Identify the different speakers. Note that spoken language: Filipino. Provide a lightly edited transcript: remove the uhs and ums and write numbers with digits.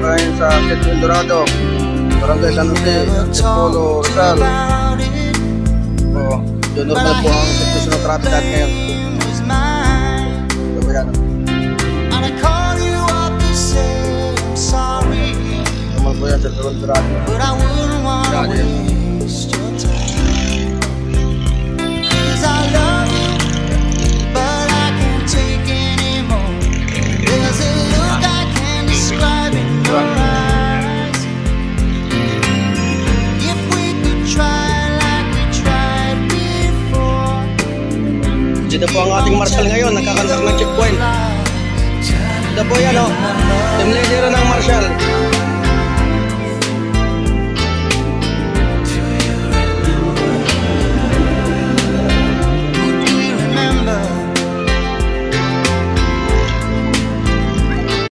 Speaker 1: ngayon sa Centro Eldorado, Barangay San Jose, Antipolo, Rizal. So, normal po ang sitwasyon ng traffic natin ngayon. So, yan. Normal po yan sa Centro Eldorado. Dito po ang ating marshal ngayon, nagkakantak ng checkpoint. Dito po yan o, team leader ng marshal.